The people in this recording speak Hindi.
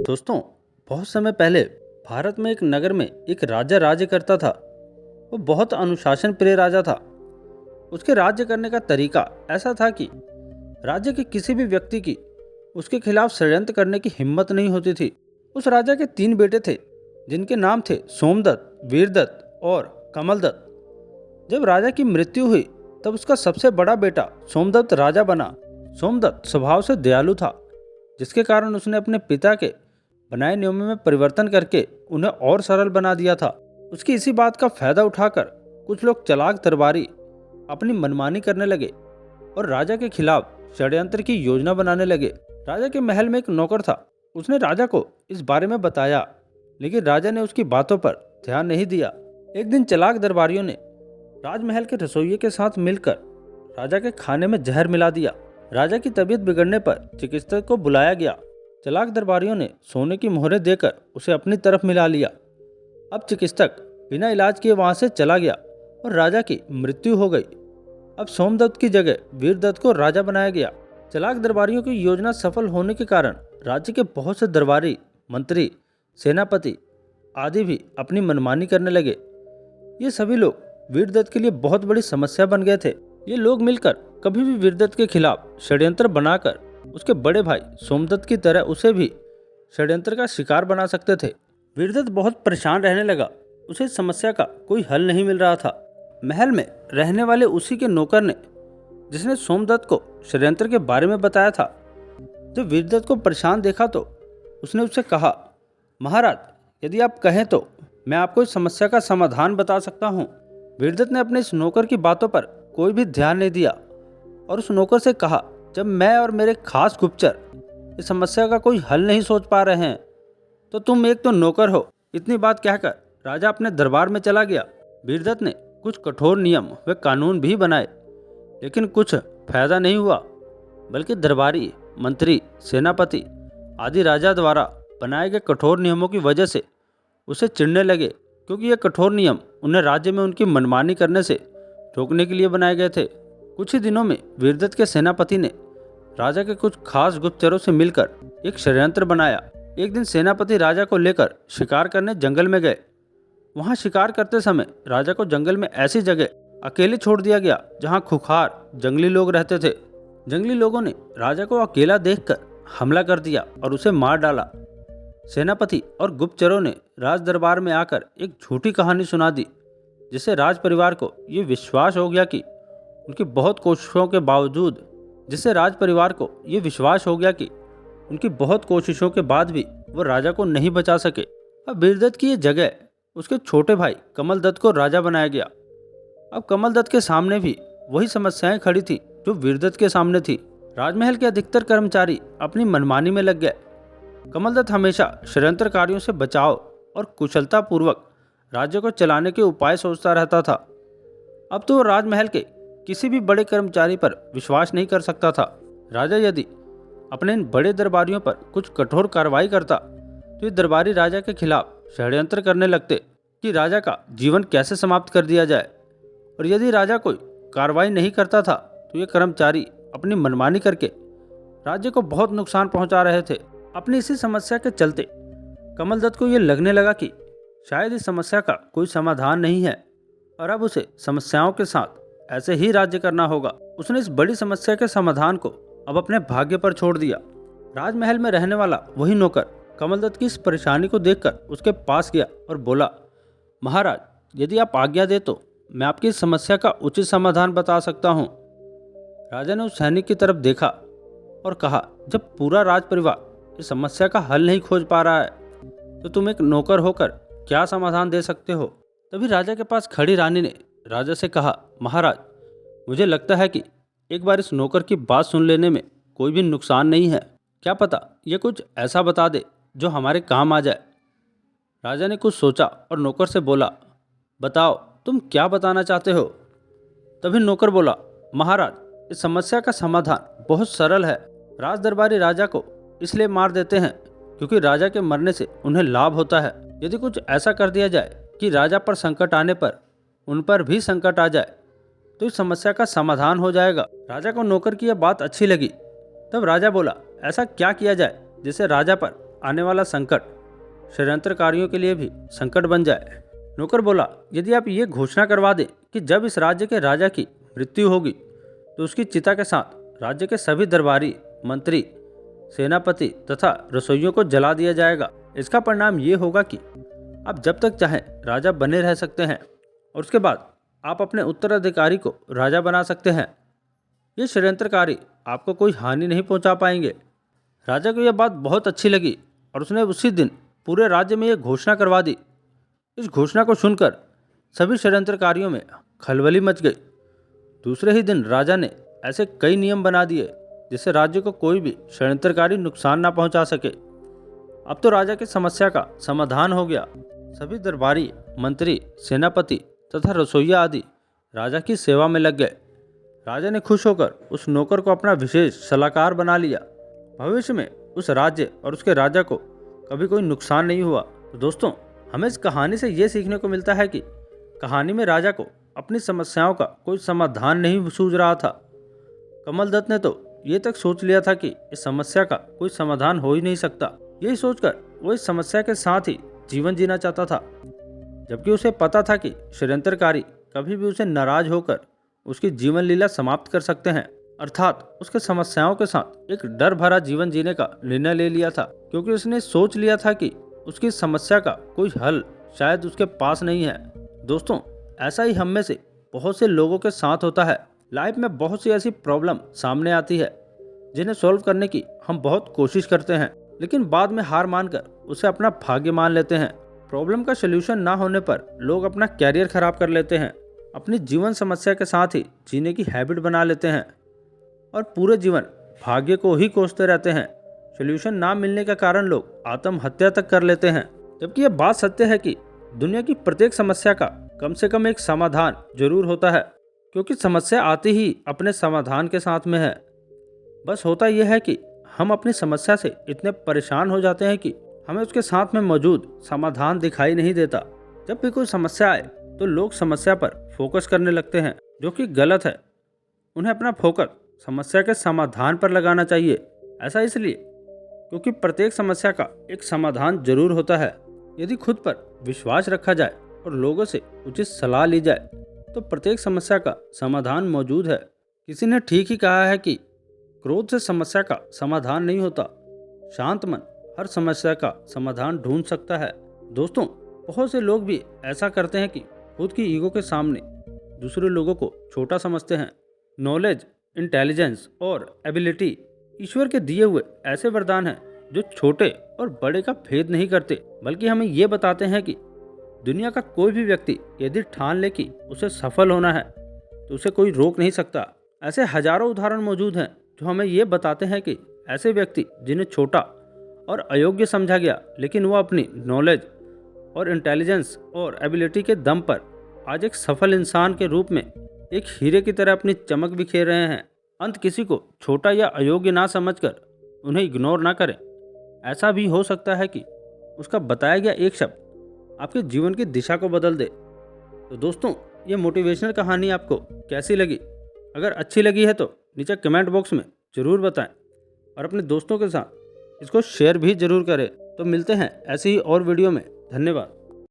दोस्तों, बहुत समय पहले भारत में एक नगर में एक राजा राज्य करता था। वो बहुत अनुशासन प्रिय राजा था। उसके राज्य करने का तरीका ऐसा था कि राज्य के किसी भी व्यक्ति की उसके खिलाफ षड्यंत्र करने की हिम्मत नहीं होती थी। उस राजा के 3 बेटे थे, जिनके नाम थे सोमदत्त, वीरदत्त और कमलदत्त। जब राजा की मृत्यु हुई तब उसका सबसे बड़ा बेटा सोमदत्त राजा बना। सोमदत्त स्वभाव से दयालु था, जिसके कारण उसने अपने पिता के बनाए नियमों में परिवर्तन करके उन्हें और सरल बना दिया था। उसकी इसी बात का फायदा उठाकर कुछ लोग चालाक दरबारी अपनी मनमानी करने लगे और राजा के खिलाफ षड्यंत्र की योजना बनाने लगे। राजा के महल में एक नौकर था। उसने राजा को इस बारे में बताया, लेकिन राजा ने उसकी बातों पर ध्यान नहीं दिया। एक दिन चालाक दरबारियों ने राजमहल के रसोइये के साथ मिलकर राजा के खाने में जहर मिला दिया। राजा की तबीयत बिगड़ने पर चिकित्सक को बुलाया गया। चालाक दरबारियों ने सोने की मोहरें देकर उसे अपनी तरफ मिला लिया। अब चिकित्सक बिना इलाज किए वहां से चला गया और राजा की मृत्यु हो गई। अब सोमदत्त की जगह वीरदत्त को राजा बनाया गया। चालाक दरबारियों की योजना सफल होने के कारण राज्य के बहुत से दरबारी, मंत्री, सेनापति आदि भी अपनी मनमानी करने लगे। ये सभी लोग वीरदत्त के लिए बहुत बड़ी समस्या बन गए थे। ये लोग मिलकर कभी भी वीरदत्त के खिलाफ षड्यंत्र बनाकर उसके बड़े भाई सोमदत्त की तरह उसे भी षड्यंत्र का शिकार बना सकते थे। वीरदत्त बहुत परेशान रहने लगा। उसे इस समस्या का कोई हल नहीं मिल रहा था। महल में रहने वाले उसी के नौकर ने, जिसने सोमदत्त को षड्यंत्र के बारे में बताया था, जब वीरदत्त को परेशान देखा तो उसने उससे कहा, महाराज, यदि आप कहें तो मैं आपको इस समस्या का समाधान बता सकता हूँ। वीरदत्त ने अपने इस नौकर की बातों पर कोई भी ध्यान नहीं दिया और उस नौकर से कहा, जब मैं और मेरे खास गुप्तचर इस समस्या का कोई हल नहीं सोच पा रहे हैं तो तुम एक तो नौकर हो। इतनी बात कहकर राजा अपने दरबार में चला गया। वीरदत्त ने कुछ कठोर नियम व कानून भी बनाए, लेकिन कुछ फायदा नहीं हुआ, बल्कि दरबारी, मंत्री, सेनापति आदि राजा द्वारा बनाए गए कठोर नियमों की वजह से उसे चिढ़ने लगे, क्योंकि ये कठोर नियम उन्हें राज्य में उनकी मनमानी करने से रोकने के लिए बनाए गए थे। कुछ ही दिनों में वीरदत्त के सेनापति ने राजा के कुछ खास गुप्तचरों से मिलकर एक षड्यंत्र बनाया। एक दिन सेनापति राजा को लेकर शिकार करने जंगल में गए। वहां शिकार करते समय राजा को जंगल में ऐसी जगह अकेले छोड़ दिया गया जहां खुखार जंगली लोग रहते थे। जंगली लोगों ने राजा को अकेला देखकर हमला कर दिया और उसे मार डाला। सेनापति और गुप्तचरों ने राज दरबार में आकर एक झूठी कहानी सुना दी, जिससे राज परिवार को ये विश्वास हो गया कि उनकी बहुत कोशिशों के बावजूद उनकी बहुत कोशिशों के बाद भी वो राजा को नहीं बचा सके। अब वीरदत्त की ये जगह उसके छोटे भाई कमलदत्त को राजा बनाया गया। अब कमलदत्त के सामने भी वही समस्याएं खड़ी थी जो वीरदत्त के सामने थी। राजमहल के अधिकतर कर्मचारी अपनी मनमानी में लग गए। कमलदत्त हमेशा षड्यंत्रकारियों से बचाव और कुशलतापूर्वक राज्य को चलाने के उपाय सोचता रहता था। अब तो वो राजमहल के किसी भी बड़े कर्मचारी पर विश्वास नहीं कर सकता था। राजा यदि अपने इन बड़े दरबारियों पर कुछ कठोर कार्रवाई करता तो ये दरबारी राजा के खिलाफ षड्यंत्र करने लगते कि राजा का जीवन कैसे समाप्त कर दिया जाए, और यदि राजा कोई कार्रवाई नहीं करता था तो ये कर्मचारी अपनी मनमानी करके राज्य को बहुत नुकसान पहुंचा रहे थे। अपनी इसी समस्या के चलते कमलदत्त को ये लगने लगा कि शायद इस समस्या का कोई समाधान नहीं है और अब उसे समस्याओं के साथ ऐसे ही राज्य करना होगा। उसने इस बड़ी समस्या के समाधान को अब अपने भाग्य पर छोड़ दिया। राजमहल में रहने वाला वही नौकर कमलदत्त की इस परेशानी को देखकर उसके पास गया और बोला, महाराज, यदि आप आज्ञा दे तो मैं आपकी इस समस्या का उचित समाधान बता सकता हूँ। राजा ने उस सैनिक की तरफ देखा और कहा, जब पूरा राज परिवार इस समस्या का हल नहीं खोज पा रहा है तो तुम एक नौकर होकर क्या समाधान दे सकते हो। तभी राजा के पास खड़ी रानी ने राजा से कहा, महाराज, मुझे लगता है कि एक बार इस नौकर की बात सुन लेने में कोई भी नुकसान नहीं है। क्या पता ये कुछ ऐसा बता दे जो हमारे काम आ जाए। राजा ने कुछ सोचा और नौकर से बोला, बताओ तुम क्या बताना चाहते हो। तभी नौकर बोला, महाराज, इस समस्या का समाधान बहुत सरल है। राज दरबारी राजा को इसलिए मार देते हैं क्योंकि राजा के मरने से उन्हें लाभ होता है। यदि कुछ ऐसा कर दिया जाए कि राजा पर संकट आने पर उन पर भी संकट आ जाए तो इस समस्या का समाधान हो जाएगा। राजा को नौकर की यह बात अच्छी लगी। तब राजा बोला, ऐसा क्या किया जाए जिससे राजा पर आने वाला संकट षड्यंत्रकारियों के लिए भी संकट बन जाए। नौकर बोला, यदि आप ये घोषणा करवा दें कि जब इस राज्य के राजा की मृत्यु होगी तो उसकी चिता के साथ राज्य के सभी दरबारी, मंत्री, सेनापति तथा रसोइयों को जला दिया जाएगा, इसका परिणाम ये होगा कि आप जब तक चाहें राजा बने रह सकते हैं और उसके बाद आप अपने उत्तराधिकारी को राजा बना सकते हैं। ये षड्यंत्रकारी आपको कोई हानि नहीं पहुंचा पाएंगे। राजा को यह बात बहुत अच्छी लगी और उसने उसी दिन पूरे राज्य में यह घोषणा करवा दी। इस घोषणा को सुनकर सभी षड्यंत्रकारियों में खलबली मच गई। दूसरे ही दिन राजा ने ऐसे कई नियम बना दिए जिससे राज्य को कोई भी षड्यंत्रकारी नुकसान ना पहुंचा सके। अब तो राजा की समस्या का समाधान हो गया। सभी दरबारी, मंत्री, सेनापति तथा रसोइया आदि राजा की सेवा में लग गए। राजा ने खुश होकर उस नौकर को अपना विशेष सलाहकार बना लिया। भविष्य में उस राज्य और उसके राजा को कभी कोई नुकसान नहीं हुआ। तो दोस्तों, हमें इस कहानी से ये सीखने को मिलता है कि कहानी में राजा को अपनी समस्याओं का कोई समाधान नहीं सूझ रहा था। कमल दत्त ने तो ये तक सोच लिया था कि इस समस्या का कोई समाधान हो ही नहीं सकता। यही सोचकर वो इस समस्या के साथ ही जीवन जीना चाहता था, जबकि उसे पता था कि षड्यंत्रकारी कभी भी उसे नाराज होकर उसकी जीवन लीला समाप्त कर सकते हैं। अर्थात उसके समस्याओं के साथ एक डर भरा जीवन जीने का निर्णय ले लिया था, क्योंकि उसने सोच लिया था कि उसकी समस्या का कोई हल शायद उसके पास नहीं है। दोस्तों, ऐसा ही हम में से बहुत से लोगों के साथ होता है। लाइफ में बहुत सी ऐसी प्रॉब्लम सामने आती है जिन्हें सॉल्व करने की हम बहुत कोशिश करते हैं, लेकिन बाद में हार मानकर उसे अपना भाग्य मान लेते हैं। प्रॉब्लम का सलूशन ना होने पर लोग अपना कैरियर खराब कर लेते हैं, अपनी जीवन समस्या के साथ ही जीने की हैबिट बना लेते हैं और पूरे जीवन भाग्य को ही कोसते रहते हैं। सलूशन ना मिलने के कारण लोग आत्महत्या तक कर लेते हैं। जबकि यह बात सत्य है कि दुनिया की प्रत्येक समस्या का कम से कम एक समाधान जरूर होता है, क्योंकि समस्या आती ही अपने समाधान के साथ में है। बस होता यह है कि हम अपनी समस्या से इतने परेशान हो जाते हैं कि हमें उसके साथ में मौजूद समाधान दिखाई नहीं देता। जब भी कोई समस्या आए तो लोग समस्या पर फोकस करने लगते हैं, जो कि गलत है। उन्हें अपना फोकस समस्या के समाधान पर लगाना चाहिए। ऐसा इसलिए क्योंकि प्रत्येक समस्या का एक समाधान जरूर होता है। यदि खुद पर विश्वास रखा जाए और लोगों से उचित सलाह ली जाए तो प्रत्येक समस्या का समाधान मौजूद है। किसी ने ठीक ही कहा है कि क्रोध से समस्या का समाधान नहीं होता, शांत मन हर समस्या का समाधान ढूंढ सकता है। दोस्तों, बहुत से लोग भी ऐसा करते हैं कि खुद की ईगो के सामने दूसरे लोगों को छोटा समझते हैं। नॉलेज, इंटेलिजेंस और एबिलिटी ईश्वर के दिए हुए ऐसे वरदान हैं जो छोटे और बड़े का भेद नहीं करते, बल्कि हमें ये बताते हैं कि दुनिया का कोई भी व्यक्ति यदि ठान ले कि उसे सफल होना है तो उसे कोई रोक नहीं सकता। ऐसे हजारों उदाहरण मौजूद हैं जो हमें ये बताते हैं कि ऐसे व्यक्ति जिन्हें छोटा और अयोग्य समझा गया, लेकिन वह अपनी नॉलेज और इंटेलिजेंस और एबिलिटी के दम पर आज एक सफल इंसान के रूप में एक हीरे की तरह अपनी चमक बिखेर रहे हैं। अंत किसी को छोटा या अयोग्य ना समझकर उन्हें इग्नोर ना करें। ऐसा भी हो सकता है कि उसका बताया गया एक शब्द आपके जीवन की दिशा को बदल दे। तो दोस्तों, ये मोटिवेशनल कहानी आपको कैसी लगी? अगर अच्छी लगी है तो नीचे कमेंट बॉक्स में ज़रूर बताएं और अपने दोस्तों के साथ इसको शेयर भी ज़रूर करें। तो मिलते हैं ऐसे ही और वीडियो में। धन्यवाद।